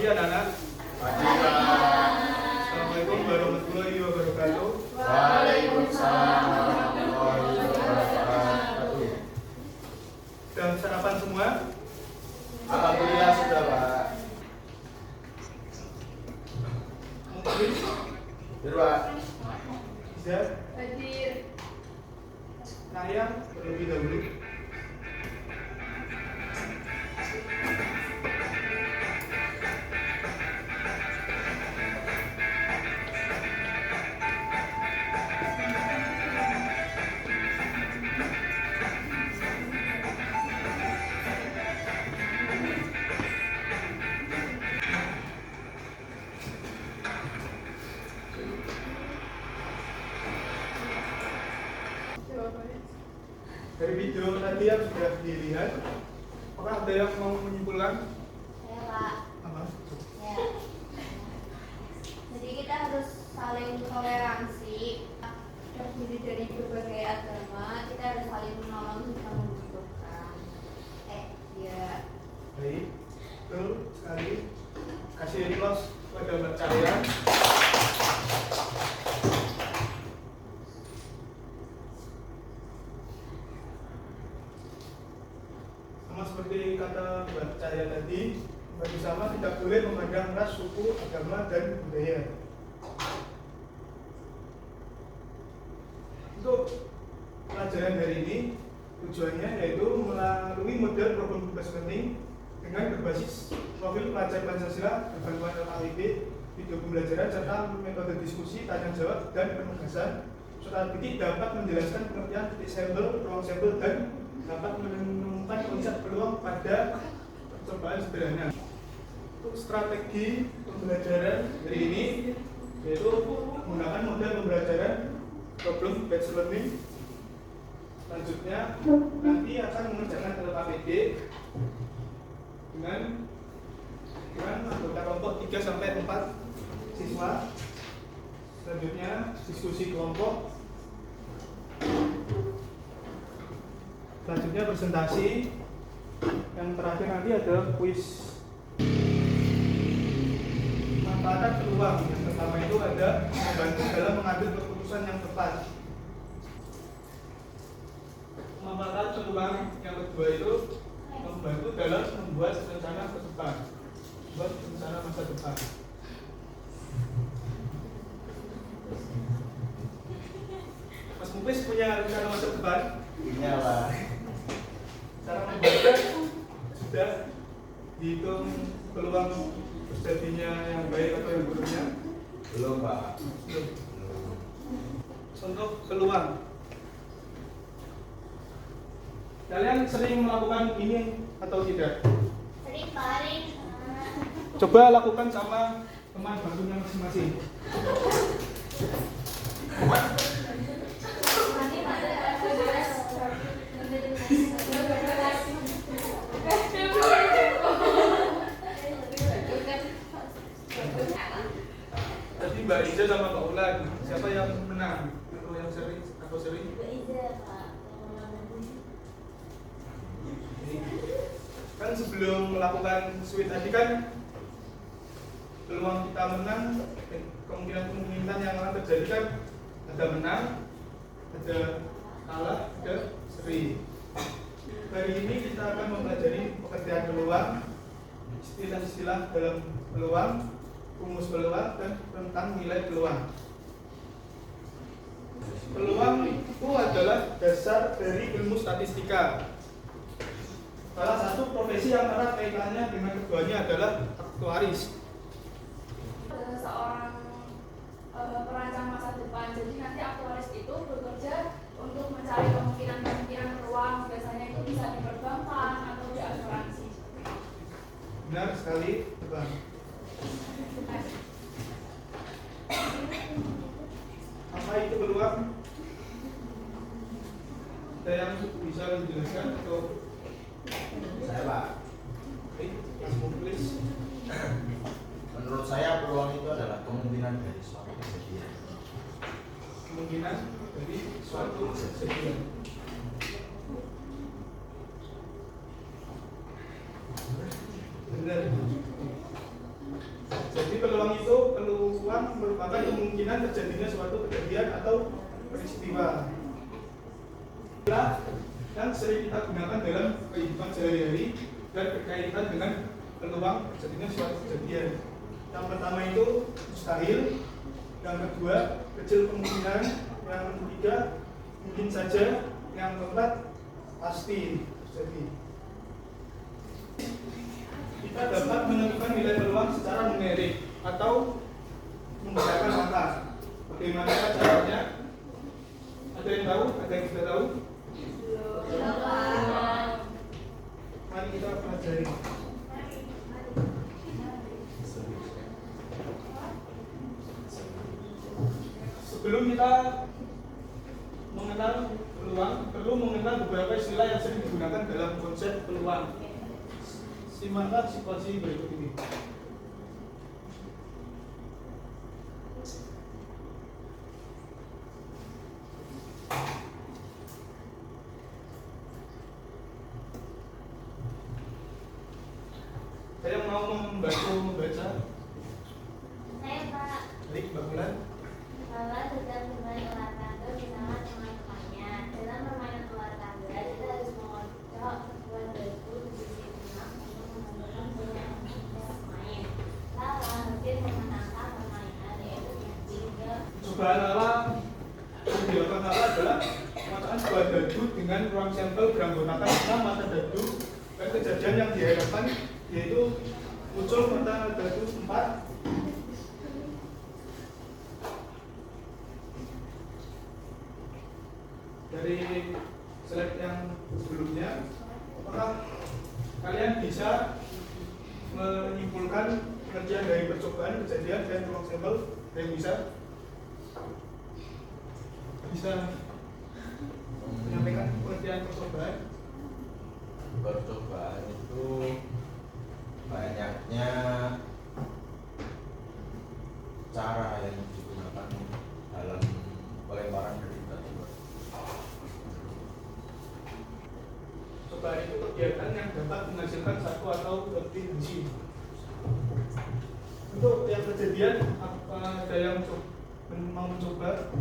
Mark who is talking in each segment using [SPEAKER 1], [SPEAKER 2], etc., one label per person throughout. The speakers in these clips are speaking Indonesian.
[SPEAKER 1] pagi anak-anak. Assalamualaikum warahmatullahi wabarakatuh.
[SPEAKER 2] Waalaikumsalam warahmatullahi wabarakatuh.
[SPEAKER 1] Sudah sarapan semua?
[SPEAKER 2] Alhamdulillah sudah, Pak.
[SPEAKER 1] Mungkin
[SPEAKER 2] Biar, Pak.
[SPEAKER 1] bisa
[SPEAKER 3] Hadir.
[SPEAKER 1] Naya terlebih dahulu. Dari video tadi yang sudah dilihat, apakah ada yang mau menyimpulkan?
[SPEAKER 3] Ya, Pak.
[SPEAKER 1] Apa?
[SPEAKER 3] Ya. Jadi kita harus saling toleransi. Terdiri dari berbagai agama, kita harus saling menolong dan membutuhkan. Ya.
[SPEAKER 1] Baik, betul sekali. Kasih close pada Mbak Cahaya. Sama seperti kata Mbak Cahaya tadi, bersama tidak boleh memandang ras, suku, agama, dan budaya. Untuk pelajaran hari ini, tujuannya yaitu melalui model problem tugas learning dengan berbasis profil pelajar Pancasila, berbantuan LKWB, video pembelajaran, serta metode diskusi, tanya jawab, dan penugasan. Serta titik dapat menjelaskan pengertian titik sampel, ruang sampel, dan dapat menemukan konsep peluang pada percobaan sederhana. Untuk strategi pembelajaran hari ini yaitu menggunakan model pembelajaran problem based learning. Selanjutnya nanti akan mengerjakan LKPD dengan anggota kelompok 3-4 siswa. Selanjutnya diskusi kelompok. Selanjutnya presentasi. Yang terakhir nanti ada kuis. Manfaatkan peluang. Yang pertama itu ada membantu dalam mengambil keputusan yang tepat. Memanfaatkan peluang yang kedua itu membantu dalam membuat rencana ke depan, membuat rencana masa depan. Mas Mupis punya rencana masa depan?
[SPEAKER 2] Punya, Pak.
[SPEAKER 1] Cara membuatnya sudah dihitung peluang terjadinya yang baik atau yang buruknya?
[SPEAKER 2] Belum, Pak.
[SPEAKER 1] Belum. Untuk peluang, kalian sering melakukan ini atau tidak?
[SPEAKER 3] Sering, Pak.
[SPEAKER 1] Coba lakukan sama teman barunya masing-masing. Tadi Mbak Iza sama Mbak Ulan, siapa yang menang? Atau yang sering? Atau sering? Kan sebelum melakukan switch tadi kan peluang kita menang, kemungkinan yang akan terjadi kan ada menang, ada kalah, ada seri. Hari ini kita akan mempelajari pengertian peluang, istilah-istilah dalam peluang, rumus peluang, dan tentang nilai peluang. Peluang itu adalah dasar dari ilmu statistika. Salah satu profesi yang erat kaitannya dengan keduanya adalah aktuaris.
[SPEAKER 3] Seorang perancang masa depan. Jadi nanti aktuaris itu bekerja untuk mencari kemungkinan peluang. Biasanya itu bisa di perbankan atau di asuransi.
[SPEAKER 1] Benar sekali, Bang. Apa itu peluang? Ada yang bisa dijelaskan atau?
[SPEAKER 2] Saya, Pak.
[SPEAKER 1] Mas Muflis.
[SPEAKER 2] Menurut saya peluang itu adalah kemungkinan dari suatu kejadian.
[SPEAKER 1] Kemungkinan dari suatu kejadian. Benar. peluang itu peluang merupakan kemungkinan terjadinya suatu kejadian atau peristiwa yang sering kita gunakan dalam kehidupan sehari-hari dan berkaitan dengan peluang terjadinya suatu kejadian. Yang pertama itu mustahil, yang kedua kecil kemungkinan, yang ketiga mungkin saja, yang keempat pasti terjadi. Kita dapat menentukan nilai peluang secara numerik atau menggunakan angka. Bagaimana caranya? Ada yang tahu? Ada yang sudah tahu? Mari kita pelajari. Sebelum kita mengenal peluang, perlu mengenal beberapa istilah yang sering digunakan dalam konsep peluang. Simaklah situasi berikut ini. Saya mau membantu membaca.
[SPEAKER 4] Saya Pak.
[SPEAKER 1] Baik, Mbak Bulan.
[SPEAKER 4] Bahwa sedang bermain olahraga bersama teman-temannya. Dalam permainan olahraga, kita harus mengocok sebuah batu di sisi tengah untuk menentukan banyak yang main. Lala hampir memenangkan permainan, yaitu tiga.
[SPEAKER 1] Cobaan Lala yang dilakukan Lala adalah pemetaan sebuah dadu dengan ruang sampel beranggotakan 6 mata dadu, dan kejadian yang diharapkan yaitu muncul mata dadu 4 dari slide yang sebelumnya. Apakah kalian bisa menyimpulkan pengertian dari percobaan, kejadian, dan ruang sampel? Yang bisa menyampaikan pengertian percobaan?
[SPEAKER 2] Percobaan itu banyaknya cara yang digunakan dalam pelemparan dari batu.
[SPEAKER 1] Percobaan itu kegiatan yang dapat menghasilkan satu atau lebih biji. Untuk yang kejadian, apa ada yang mau mencoba?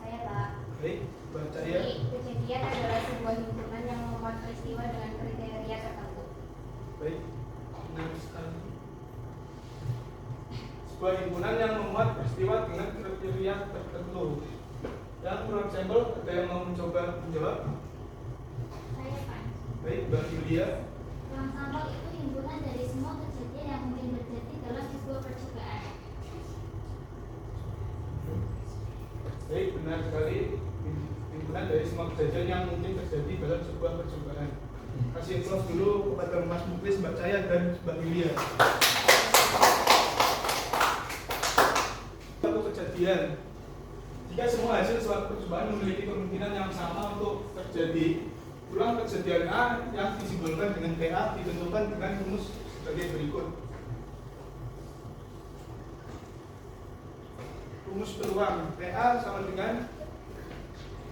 [SPEAKER 4] Saya Pak.
[SPEAKER 1] Baik, baca ya.
[SPEAKER 4] Jadi, kejadian adalah sebuah himpunan yang memuat peristiwa dengan kriteria tertentu.
[SPEAKER 1] Baik, benar sekali. Sebuah himpunan yang memuat peristiwa dengan kriteria tertentu. Yang ruang sampel, ada yang mau mencoba menjawab?
[SPEAKER 4] Saya Pak.
[SPEAKER 1] Baik, Mbak Yulia.
[SPEAKER 4] Ruang sampel itu himpunan dari semua kejadian yang mungkin terjadi dalam sebuah percobaan.
[SPEAKER 1] Baik, benar sekali. Himpunan dari semua kejadian yang mungkin terjadi dalam sebuah percobaan. Kasih applause dulu kepada Mas Muklis, Mbak Cahaya, dan Mbak Yulia. Suatu kejadian. Jika semua hasil suatu percobaan memiliki kemungkinan yang sama untuk terjadi, peluang kejadian A yang disimbolkan dengan PA ditentukan dengan rumus sebagai berikut. Rumus peluang PA sama dengan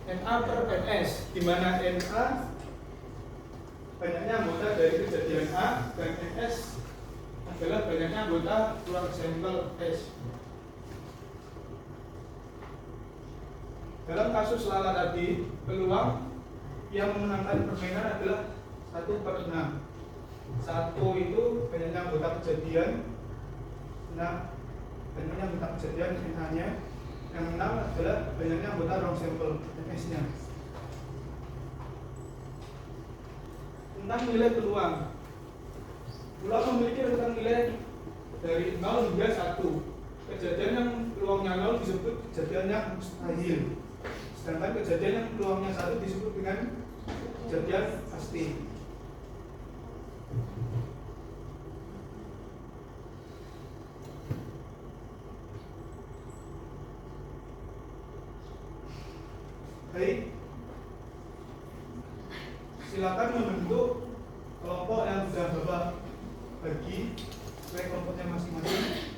[SPEAKER 1] NA per NS, di mana NA banyaknya anggota dari kejadian A dan NS adalah banyaknya anggota ruang sampel S. Dalam kasus Lala tadi, peluang yang memenangkan permainan adalah 1/6. 1 itu banyaknya anggota kejadian, nah banyaknya anggota kejadian NA-nya. Yang 6 adalah banyaknya anggota ruang sampel NS-nya. Tentang nilai peluang. Peluang memiliki rentang nilai dari 0 hingga 1. Kejadian yang peluangnya 0 disebut kejadian yang mustahil. Sedangkan kejadian yang peluangnya 1 disebut dengan kejadian pasti. Baik, silakan membentuk kelompok yang sudah Bapak bagi sesuai kelompoknya masing-masing.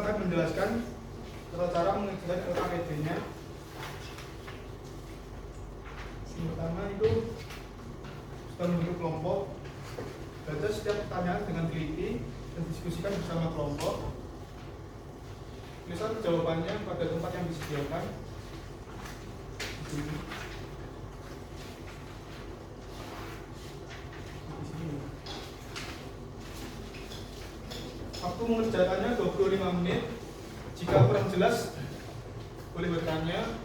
[SPEAKER 1] akan menjelaskan tata cara mengerjakan LKPD-nya. Yang pertama itu setelah membentuk kelompok, baca setiap pertanyaan dengan teliti dan diskusikan bersama kelompok. Tuliskan jawabannya pada tempat yang disediakan. Di sini. Di sini. Waktu mengerjakannya 25 menit. Jika kurang jelas, boleh bertanya.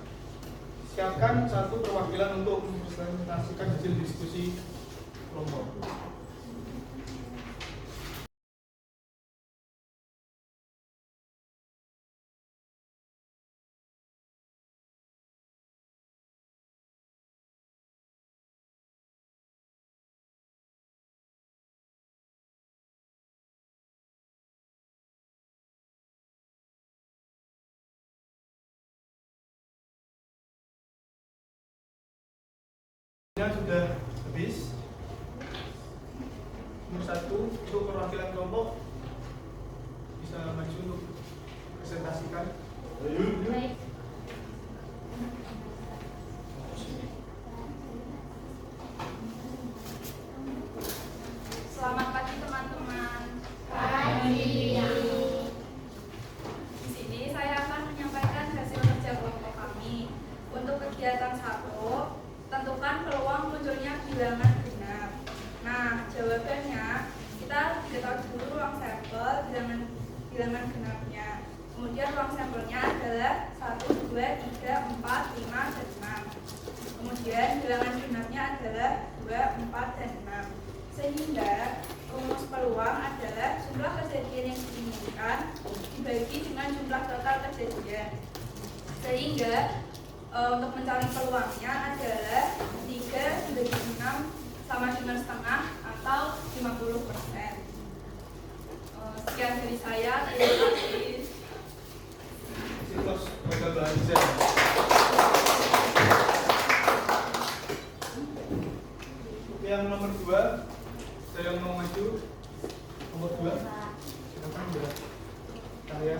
[SPEAKER 1] Siapkan satu perwakilan untuk mempresentasikan hasil diskusi kelompok. Sudah habis. Nomor 1 untuk perwakilan kelompok bisa maju untuk presentasikan.
[SPEAKER 4] Baik.
[SPEAKER 3] Selamat pagi teman-teman.
[SPEAKER 4] Pagi.
[SPEAKER 3] Di sini saya akan menyampaikan hasil kerja kelompok kami. Untuk kegiatan 1, tentukan peluang munculnya bilangan genap. Nah, jawabannya kita diketahui dulu ruang sampel bilangan genapnya. Kemudian ruang sampelnya adalah 1, 2, 3, 4, 5, dan 6. Kemudian bilangan genapnya adalah 2, 4, dan 6. Sehingga rumus peluang adalah jumlah kejadian yang diinginkan dibagi dengan jumlah total kejadian. Sehingga untuk mencari peluangnya adalah 3 dibagi 6 sama dengan setengah atau 50%. Sekian dari saya, terima kasih.
[SPEAKER 1] Siklus modal belajar. Yang nomor 2, saya yang mau maju. Nomor 2, silakan ya. Saya.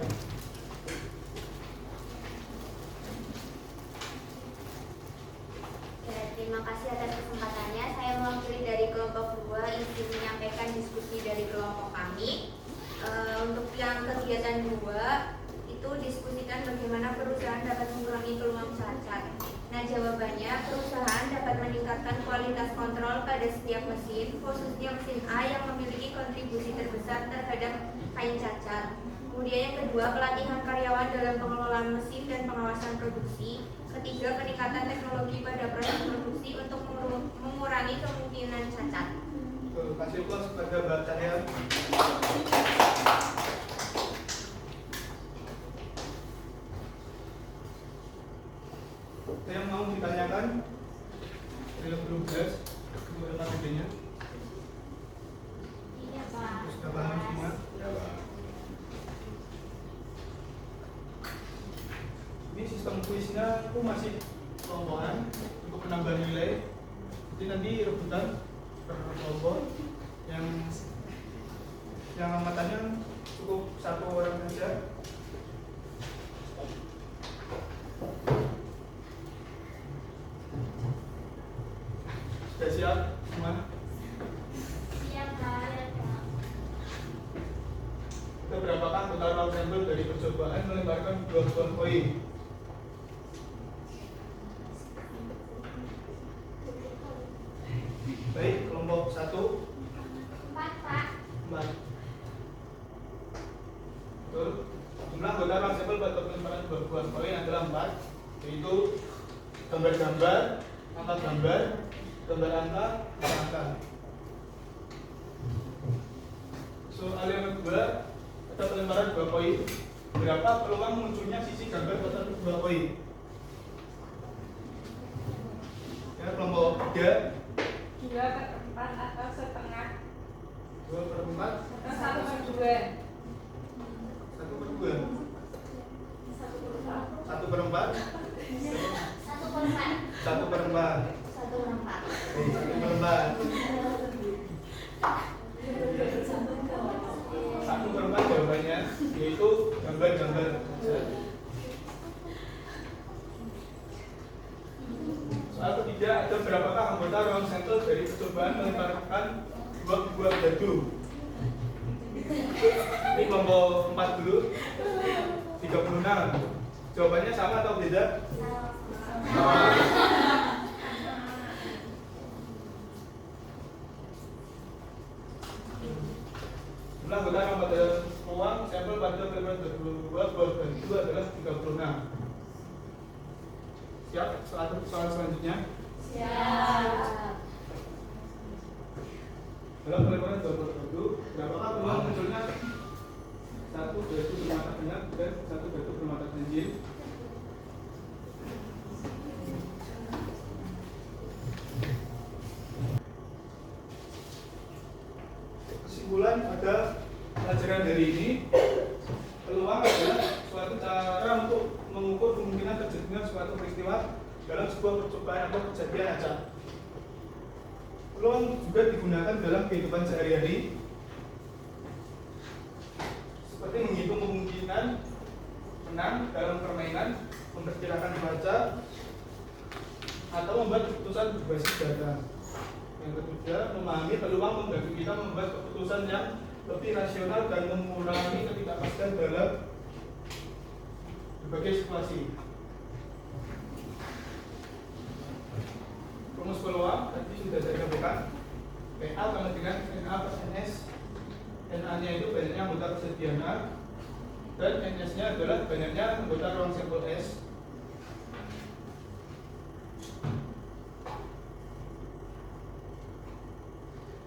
[SPEAKER 4] Terima kasih atas kesempatannya. Saya mewakili dari kelompok 2 ingin menyampaikan diskusi dari kelompok kami. Untuk yang kegiatan 2 itu diskusikan bagaimana perusahaan dapat mengurangi peluang cacat. Nah, jawabannya perusahaan dapat meningkatkan kualitas kontrol pada setiap mesin, khususnya mesin A yang memiliki kontribusi terbesar terhadap kain cacat. Kemudian yang kedua, pelatihan karyawan dalam pengelolaan mesin dan pengawasan produksi. Ketiga, peningkatan teknologi pada proses produksi untuk mengurangi kemungkinan cacat.
[SPEAKER 1] Kasih plus pada Mbak Cahya. Yang mau ditanyakan belum jelas untuk LKPD-nya.
[SPEAKER 4] Iya, Pak.
[SPEAKER 1] Sudah paham semua? Ini sistem kuisnya aku masih kelompokan untuk menambah nilai. Jadi nanti rebutan per kelompok yang amatannya cukup 1 orang saja. Sudah siap semua?
[SPEAKER 4] Siap, Pak.
[SPEAKER 1] Kita berapakah total round sampel dari percobaan melemparkan 2 buah koin? Baik, kelompok 1
[SPEAKER 4] 4, Pak.
[SPEAKER 1] 4. Betul. Jumlah anggota round sampel pada pelemparan 2 buah koin adalah 4, yaitu gambar-gambar, angka gambar, gambar angka, dan angka. Soal yang kedua, pada pelemparan 2 koin, berapa peluang munculnya sisi gambar pada 2 koin? Ya, kelompok 3
[SPEAKER 3] 2/4 atau setengah
[SPEAKER 1] 2/4
[SPEAKER 3] atau 1/2
[SPEAKER 1] 1/2 1/4 1/4 1/4 jawabannya, yaitu gambar gambar. Soal ketiga, ada berapakah anggota ruang sampel dari percobaan melemparkan buah batu? Ini kelompok 4 dulu. 36. Jawabannya sama atau beda? Jumlah anggota yang pada ruang sampel pada pelembaran 22 buah batu itu adalah 36. Siap? Soal selanjutnya.
[SPEAKER 4] Siap.
[SPEAKER 1] Dalam pelembaran 22 berapakah peluang munculnya satu batu bermata penyat dan satu batu bermata ganjil? Kesimpulan pada pelajaran dari ini, peluang adalah suatu cara untuk mengukur kemungkinan terjadinya suatu peristiwa dalam sebuah percobaan atau kejadian acak. Peluang juga digunakan dalam kehidupan sehari-hari, seperti menghitung kemungkinan menang dalam permainan, memperkirakan cuaca, atau membuat keputusan berbasis data. Yang ketiga, memahami peluang membantu kita membuat keputusan yang lebih rasional dan mengurangi ketidakpastian dalam berbagai situasi. Rumus peluang tadi sudah saya sampaikan. PA sama dengan NA plus NS. NA-nya itu banyaknya anggota persediaan A, dan NS-nya adalah banyaknya anggota ruang sampel S.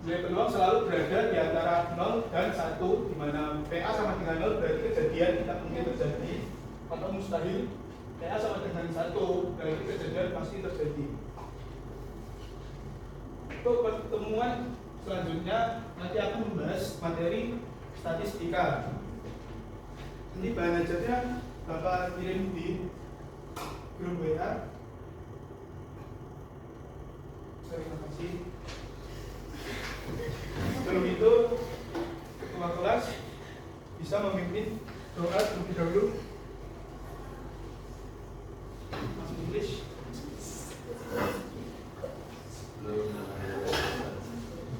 [SPEAKER 1] Nilai peluang selalu berada di antara 0 dan 1, di mana PA sama dengan 0 berarti kejadian tidak mungkin terjadi atau mustahil. PA sama dengan 1 berarti kejadian pasti terjadi. Untuk pertemuan selanjutnya nanti aku membahas materi statistika. Ini bahan ajarnya Bapak kirim di grup WA. Terima kasih. Sebelum itu, ketua kelas bisa memimpin doa terlebih dahulu. Mas English.
[SPEAKER 2] Sebelum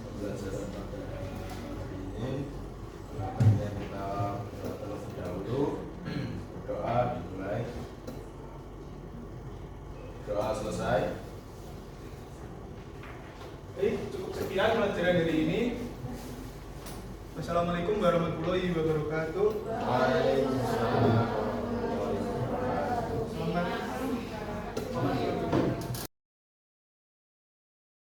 [SPEAKER 2] pembelajaran pada hari ini, kita berdoa terlebih dahulu. Berdoa dimulai. Doa selesai.
[SPEAKER 1] Baik, cukup sekian pelajaran hari ini. Wassalamualaikum warahmatullahi wabarakatuh.
[SPEAKER 2] Waalaikumsalam.